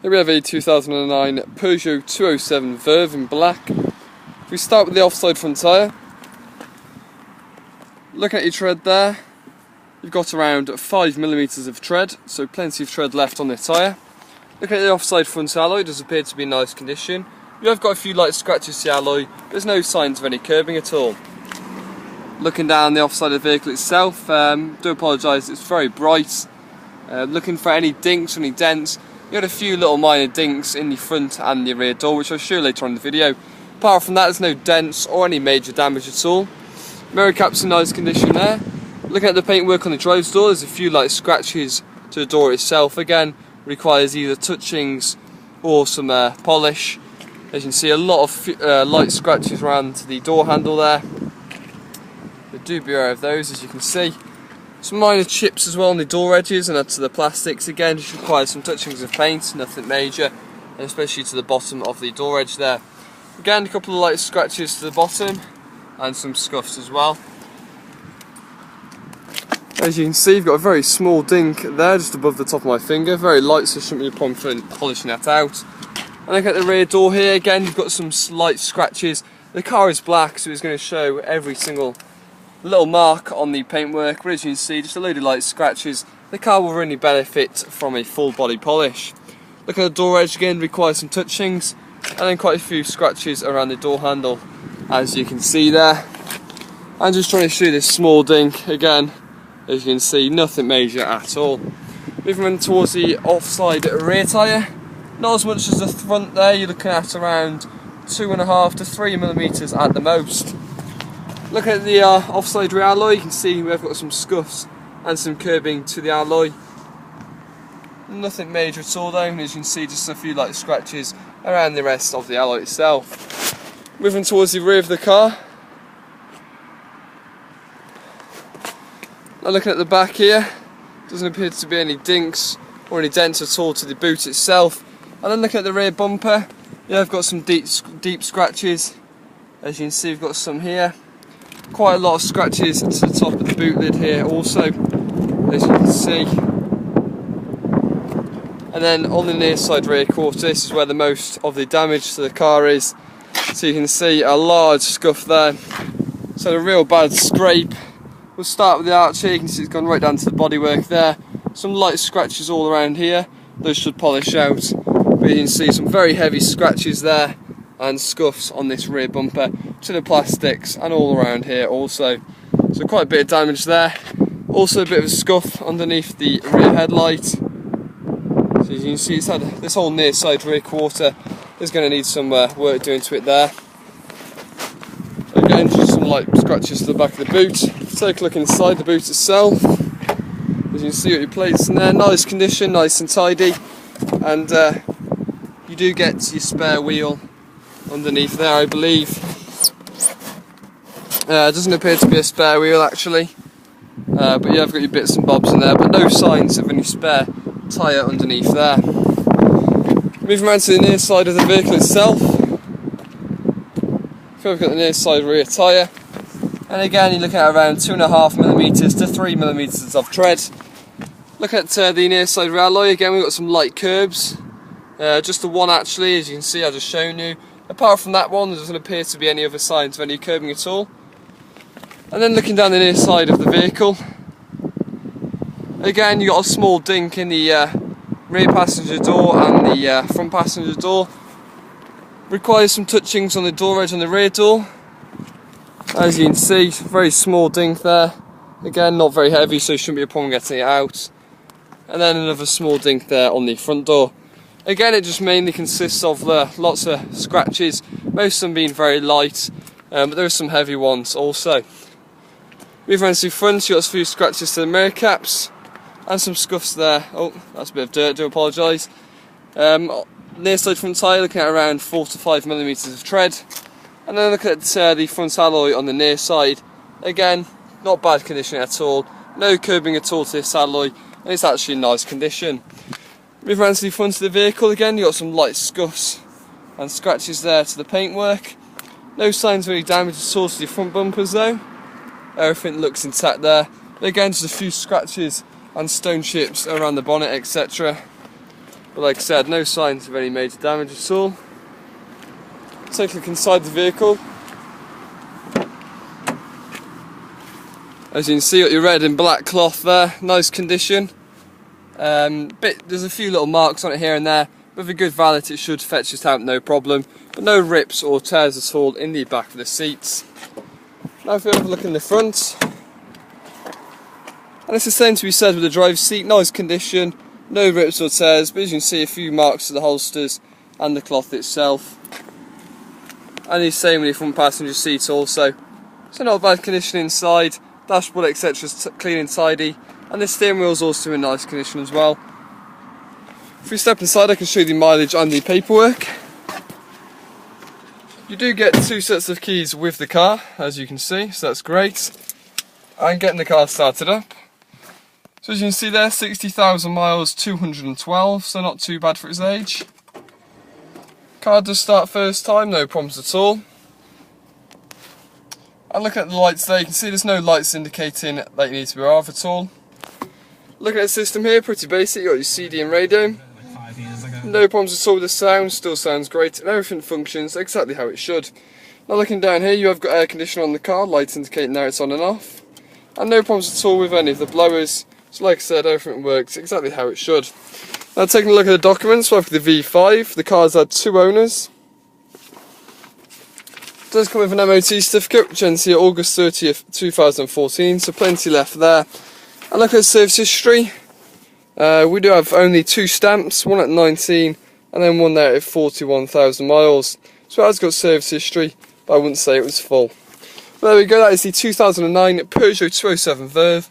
Here we have a 2009 Peugeot 207 Verve in black. If we start with the offside front tyre, looking at your tread there, you've got around 5mm of tread, so plenty of tread left on the tyre. Looking at the offside front alloy, it does appear to be in nice condition. You have got a few light scratches to the alloy, there's no signs of any curbing at all. Looking down the offside of the vehicle itself, do apologise, it's very bright. Looking for any dinks or any dents. You had a few little minor dinks in the front and the rear door, which I'll show you later on in the video. Apart from that, there's no dents or any major damage at all. Mirror caps in nice condition there. Looking at the paintwork on the driver's door, there's a few light scratches to the door itself. Again, requires either touchings or some polish. As you can see, a lot of light scratches around the door handle there. But do be aware of those, as you can see. Some minor chips as well on the door edges and to the plastics. Again, just requires some touchings of paint, nothing major, and especially to the bottom of the door edge there. Again, a couple of light scratches to the bottom and some scuffs as well. As you can see, you've got a very small dink there just above the top of my finger, very light, so shouldn't be a problem for polishing that out. And look at the rear door here, again you've got some slight scratches. The car is black, so it's going to show every single little mark on the paintwork, but as you can see, just a load of light scratches. The car will really benefit from a full body polish. Look at the door edge, again requires some touchings, and then quite a few scratches around the door handle, as you can see there. I'm just trying to show you this small dink, again, as you can see, nothing major at all. Moving on towards the offside rear tyre, not as much as the front there, you're looking at around 2.5 to 3mm at the most. Looking at the offside rear alloy, you can see we've got some scuffs and some curbing to the alloy. Nothing major at all though, and as you can see, just a few light scratches around the rest of the alloy itself. Moving towards the rear of the car. Now looking at the back here, doesn't appear to be any dinks or any dents at all to the boot itself. And then looking at the rear bumper, yeah, I've got some deep scratches. As you can see, we've got some here. Quite a lot of scratches to the top of the boot lid here also, as you can see. And then on the near side rear quarter, this is where the most of the damage to the car is. So you can see a large scuff there. So a real bad scrape. We'll start with the arch here, you can see it's gone right down to the bodywork there. Some light scratches all around here, those should polish out. But you can see some very heavy scratches there and scuffs on this rear bumper to the plastics and all around here also. So quite a bit of damage there. Also a bit of a scuff underneath the rear headlight. So as you can see, it's had this whole near side rear quarter is going to need some work doing to it there. Again, just some light scratches to the back of the boot. Take a look inside the boot itself. As you can see, what your plates in there, nice condition, nice and tidy. And you do get your spare wheel underneath there, I believe. It doesn't appear to be a spare wheel actually, but yeah, I've got your bits and bobs in there, but no signs of any spare tyre underneath there. Moving around to the near side of the vehicle itself, we've got the near side rear tyre, and again you're looking at around 2.5mm to 3mm of tread. Look at the near side rear alloy, again we've got some light curbs, just the one actually, as you can see I've just shown you. Apart from that one, there doesn't appear to be any other signs of any curbing at all. And then looking down the near side of the vehicle, again you've got a small dink in the rear passenger door and the front passenger door. Requires some touchings on the door edge on the rear door. As you can see, very small dink there. Again, not very heavy, so it shouldn't be a problem getting it out. And then another small dink there on the front door. Again, it just mainly consists of lots of scratches, most of them being very light, but there are some heavy ones also. Moving around to the front, you've got a few scratches to the mirror caps, and some scuffs there. Oh, that's a bit of dirt, do apologise. Near side front tyre, looking at around 4 to 5mm of tread. And then look at the front alloy on the near side. Again, not bad condition at all, no curbing at all to this alloy, and it's actually in nice condition. Move around to the front of the vehicle, again you've got some light scuffs and scratches there to the paintwork. No signs of any damage at all to the front bumpers though. Everything looks intact there. But again, just a few scratches and stone chips around the bonnet, etc. but like I said, no signs of any major damage at all. Take a look inside the vehicle. As you can see, got your red and black cloth there, nice condition. There's a few little marks on it here and there. With a good valet it should fetch it out no problem, but no rips or tears at all in the back of the seats. Now if you have a look in the front, and it's the same to be said with the driver's seat, nice condition, no rips or tears, but as you can see a few marks to the holsters and the cloth itself. And the same with the front passenger seat also. So not a bad condition inside, dashboard etc is clean and tidy, and the steering wheel is also in nice condition as well. If we step inside I can show you the mileage and the paperwork. You do get 2 sets of keys with the car, as you can see, so that's great. And getting the car started up. So as you can see there, 60,000 miles, 212, so not too bad for its age. Car does start first time, no problems at all. And looking at the lights there, you can see there's no lights indicating that you need to be off at all. Looking at the system here, pretty basic, you got your CD and radio. No problems at all with the sound, still sounds great, and everything functions exactly how it should. Now looking down here, you have got air conditioning on the car, lights indicating now it's on and off. And no problems at all with any of the blowers, so like I said, everything works exactly how it should. Now taking a look at the documents, so for the V5, the car's had 2 owners. It does come with an MOT certificate, which ends here August 30th, 2014, so plenty left there. And look at the service history. We do have only 2 stamps, one at 19 and then one there at 41,000 miles. So it has got service history, but I wouldn't say it was full. But there we go, that is the 2009 Peugeot 207 Verve.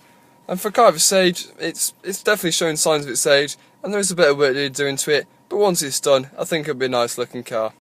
And for a car of its age, it's definitely showing signs of its age, and there is a bit of work to do into it, but once it's done, I think it'll be a nice looking car.